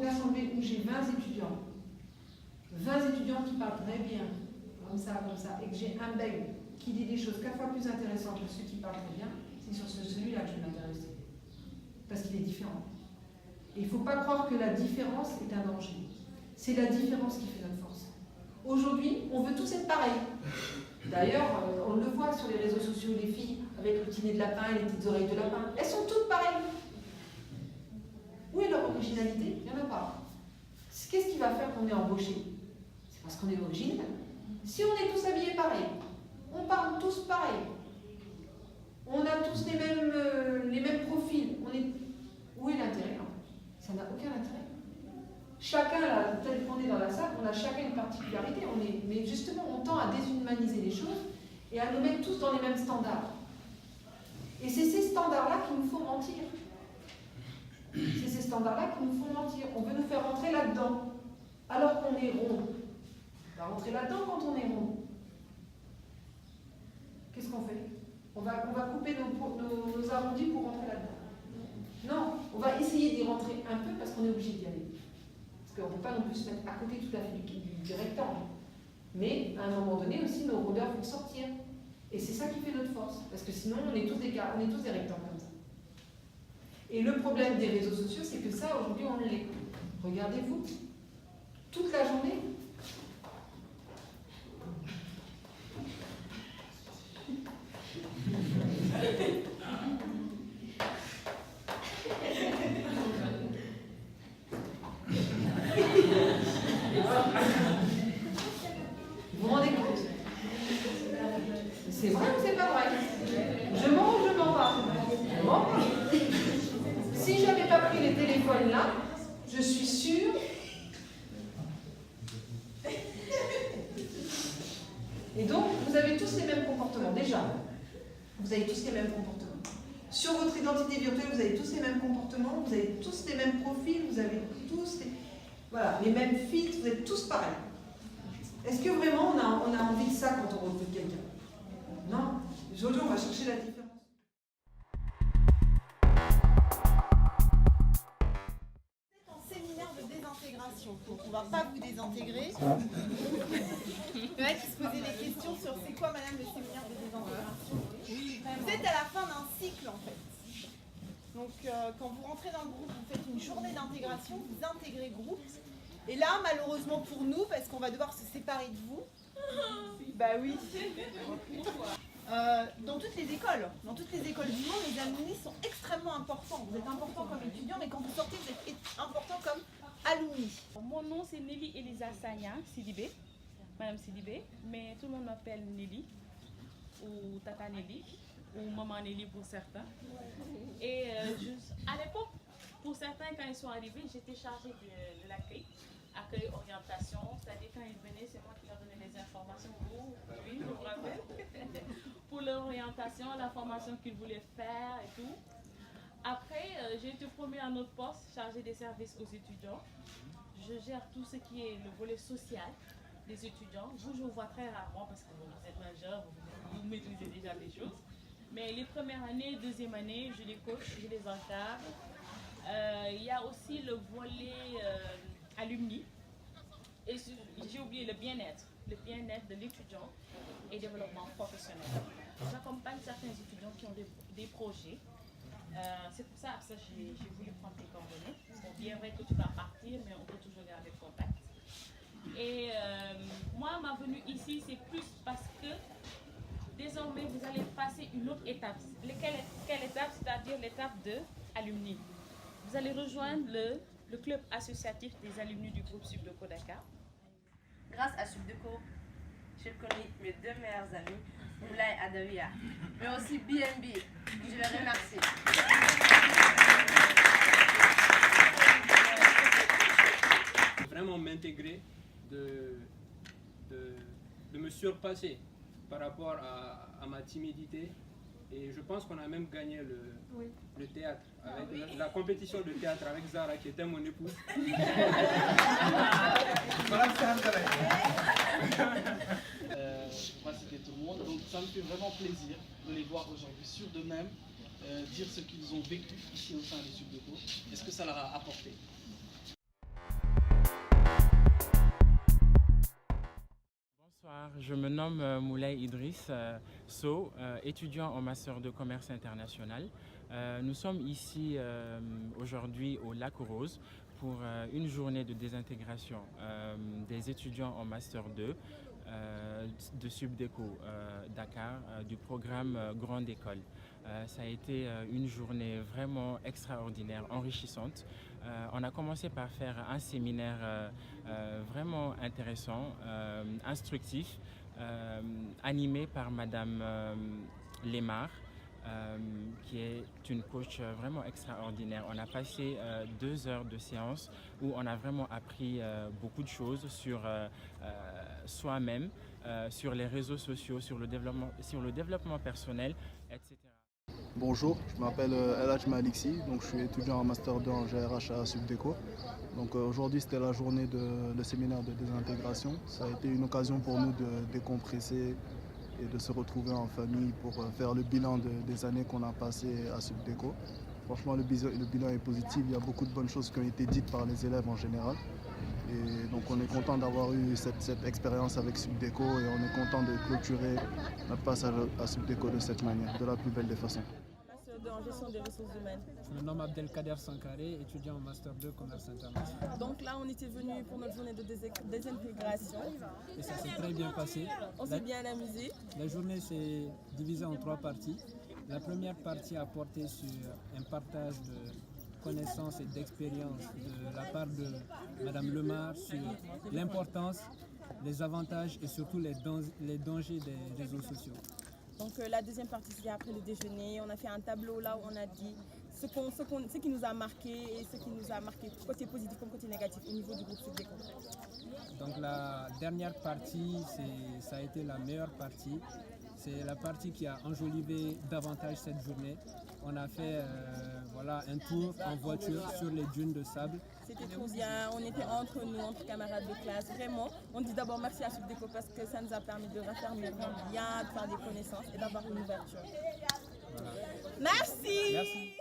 une assemblée où j'ai 20 étudiants qui parlent très bien, comme ça, et que j'ai un bègue qui dit des choses 4 fois plus intéressantes que ceux qui parlent très bien, c'est sur celui-là que je vais m'intéresser. Parce qu'il est différent. Et il ne faut pas croire que la différence est un danger. C'est la différence qui fait notre force. Aujourd'hui, on veut tous être pareils. D'ailleurs, on le voit sur les réseaux sociaux, les filles avec le petit nez de lapin et les petites oreilles de lapin. Elles sont toutes pareilles. Où est leur originalité? Il n'y en a pas. Qu'est-ce qui va faire qu'on est embauché? C'est parce qu'on est original. Si on est tous habillés pareil, on parle tous pareil, on a tous les mêmes profils, où est l'intérêt? Ça n'a aucun intérêt. Chacun, là, tel qu'on est dans la salle, on a chacun une particularité, mais justement, on tend à déshumaniser les choses et à nous mettre tous dans les mêmes standards. Et c'est ces standards-là qui nous font mentir. C'est ces standards-là qui nous font mentir. On veut nous faire rentrer là-dedans, alors qu'on est rond. On va rentrer là-dedans quand on est rond. Qu'est-ce qu'on fait? On va couper nos arrondis pour rentrer là-dedans. Non, on va essayer d'y rentrer un peu parce qu'on est obligé d'y aller. Parce qu'on ne peut pas non plus se mettre à côté tout à fait du rectangle. Mais à un moment donné aussi, nos rondeurs vont sortir. Et c'est ça qui fait notre force. Parce que sinon, on est tous des rectangles comme ça. Et le problème des réseaux sociaux, c'est que ça, aujourd'hui, on l'est. Regardez-vous, toute la journée. Vous vous rendez compte? C'est vrai ou c'est pas vrai? Je mens ou je mens pas? Je mens pas. Si j'avais pas pris les téléphones là, je suis sûre. Et donc, vous avez tous les mêmes comportements. Déjà, vous avez tous les mêmes comportements. Sur votre identité virtuelle, vous avez tous les mêmes comportements, vous avez tous les mêmes profils, vous avez tous les mêmes fits, vous êtes tous pareils. Est-ce que vraiment on a envie de ça quand on recrute quelqu'un? Non. Aujourd'hui, on va chercher la différence. C'est un séminaire de désintégration, donc on ne va pas vous désintégrer. Il y en a qui se posaient des questions sur c'est quoi, madame, le séminaire de désintégration. Vous êtes à la fin d'un cycle, en fait. Donc, quand vous rentrez dans le groupe, vous faites une journée d'intégration, vous intégrez le groupe. Et là, malheureusement pour nous, parce qu'on va devoir se séparer de vous, bah oui. Dans toutes les écoles du monde, les alumni sont extrêmement importants. Vous êtes important comme étudiant, mais quand vous sortez, vous êtes important comme alumni. Mon nom c'est Nelly Elisa Sagna Sidibé, Madame Sidibé, mais tout le monde m'appelle Nelly, ou Tata Nelly, ou Maman Nelly pour certains. Et à l'époque, pour certains, quand ils sont arrivés, j'étais chargée de l'accueil, accueil, orientation, c'est-à-dire quand ils venaient, c'est moi qui leur donnais les informations. Oui, je vous rappelle. Pour leur orientation, la formation qu'ils voulaient faire et tout. Après, j'ai été promue à un autre poste, chargée des services aux étudiants. Je gère tout ce qui est le volet social des étudiants. Vous, je vous vois très rarement parce que vous êtes majeur, vous maîtrisez déjà les choses. Mais les premières années, deuxième année, je les coach, je les encadre. Il y a aussi le volet alumni. Et j'ai oublié le bien-être de l'étudiant et développement professionnel. J'accompagne certains étudiants qui ont des projets. C'est pour ça que j'ai voulu prendre tes coordonnées. Bon, bien vrai que tu vas partir, mais on peut toujours garder le contact. Et moi, ma venue ici, c'est plus parce que désormais, vous allez passer une autre étape. Quelle étape? C'est-à-dire l'étape de alumni. Vous allez rejoindre le club associatif des alumni du groupe Subdeco Dakar. Grâce à Subdeco, j'ai connu mes deux meilleurs amis, Moulay et Adawiya, mais aussi BNB. Je les remercie. Vraiment m'intégrer, de me surpasser par rapport à ma timidité. Et je pense qu'on a même gagné le théâtre, avec la compétition de théâtre avec Zara qui était mon épouse. Pas citer tout le monde, donc ça me fait vraiment plaisir de les voir aujourd'hui sûrs d'eux-mêmes, dire ce qu'ils ont vécu ici au sein des Subdeco et ce que ça leur a apporté. je me nomme Moulay Idriss Sow, étudiant en master de commerce international. Nous sommes ici aujourd'hui au Lac Rose pour une journée de désintégration des étudiants en master 2 de Subdeco Dakar du programme Grande École. Ça a été une journée vraiment extraordinaire, enrichissante. On a commencé par faire un séminaire vraiment intéressant, instructif, animé par Madame Lemar, qui est une coach vraiment extraordinaire. On a passé 2 heures de séance où on a vraiment appris beaucoup de choses sur soi-même, sur les réseaux sociaux, sur le développement personnel, etc. Bonjour, je m'appelle El Hadj Maliksi, donc je suis étudiant en Master 2 en GRH à Subdeco. Donc aujourd'hui c'était la journée de séminaire de désintégration. Ça a été une occasion pour nous de décompresser et de se retrouver en famille pour faire le bilan des années qu'on a passées à Subdeco. Franchement le bilan est positif, il y a beaucoup de bonnes choses qui ont été dites par les élèves en général. Et donc on est content d'avoir eu cette expérience avec Subdeco et on est content de clôturer notre passage à Subdeco de cette manière, de la plus belle des façons. En gestion des ressources humaines. Je me nomme Abdelkader Sankaré, étudiant en Master 2 Commerce International. Donc là, on était venu pour notre journée de désintégration. Et ça s'est très bien passé. On s'est bien amusé. La journée s'est divisée en 3 parties. La première partie a porté sur un partage de connaissances et d'expériences de la part de Madame Lemar sur l'importance, les avantages et surtout les dangers des réseaux sociaux. Donc la deuxième partie, c'était après le déjeuner. On a fait un tableau là où on a dit ce qui nous a marqué et ce qui nous a marqué côté positif comme côté négatif au niveau du groupe Subdeco. Donc la dernière partie, ça a été la meilleure partie. C'est la partie qui a enjolivé davantage cette journée. On a fait un tour en voiture sur les dunes de sable. C'était trop bien, on était entre nous, entre camarades de classe. Vraiment, on dit d'abord merci à Subdeco parce que ça nous a permis de raffermir bien, de faire des connaissances et d'avoir une ouverture. Voilà. Merci. Merci.